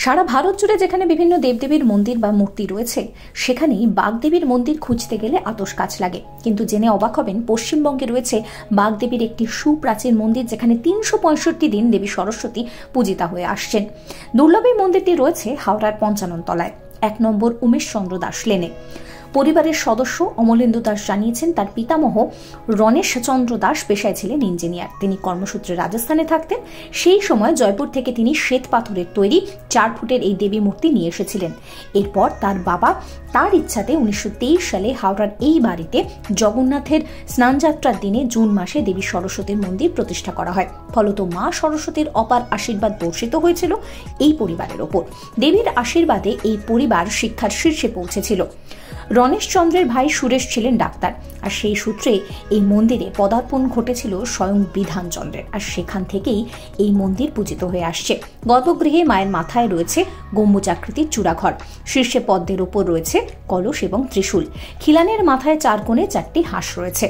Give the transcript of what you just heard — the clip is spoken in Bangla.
সারা ভারত জুড়ে যেখানে বিভিন্ন দেবদেবীর মন্দির বা মূর্তি রয়েছে সেখানেই বাগদেবীর মন্দির খুঁজতে গেলে আতশ কাজ লাগে। কিন্তু জেনে অবাক হবেন, পশ্চিমবঙ্গে রয়েছে বাগদেবীর একটি সুপ্রাচীন মন্দির, যেখানে ৩৬৫ দিন দেবী সরস্বতী পূজিতা হয়ে আসছেন। দুর্লভ এই মন্দিরটি রয়েছে হাওড়ার পঞ্চানন তলায় ১ নম্বর উমেশ চন্দ্র দাস লেনে। পরিবারের সদস্য অমলেন্দু দাস জানিয়েছেন, তার পিতামহ রণেশ চন্দ্র দাস পেশায় ছিলেন ইঞ্জিনিয়ার। তিনি কর্মসূত্রে রাজস্থানে থাকতেন। সেই সময় জয়পুর থেকে তিনি শ্বেত পাথরের তৈরি ৪ ফুটের এই দেবী মূর্তি নিয়ে এসেছিলেন। এরপর তার বাবা তার ইচ্ছাতে ১৯২৩ সালে হাওড়ার এই বাড়িতে জগন্নাথের স্নানযাত্রার দিনে জুন মাসে দেবী সরস্বতীর মন্দির প্রতিষ্ঠা করা হয়। ফলত মা সরস্বতীর অপার আশীর্বাদ বর্ষিত হয়েছিল এই পরিবারের ওপর। দেবীর আশীর্বাদে এই পরিবার শিক্ষার শীর্ষে পৌঁছেছিল। রণেশ চন্দ্রের ভাই সুরেশ ছিলেন ডাক্তার, আর সেই সূত্রে এই মন্দিরে পদার্পণ ঘটেছিল স্বয়ং বিধানচন্দ্রের, আর সেখান থেকেই এই মন্দির পূজিত হয়ে আসছে। গর্ভগৃহে মায়ের মাথায় রয়েছে গম্বুজাকৃতির চূড়াঘর, শীর্ষে পদ্মের ওপর রয়েছে কলস এবং ত্রিশূল। খিলানের মাথায় ৪ কোণে ৪টি হাঁস রয়েছে।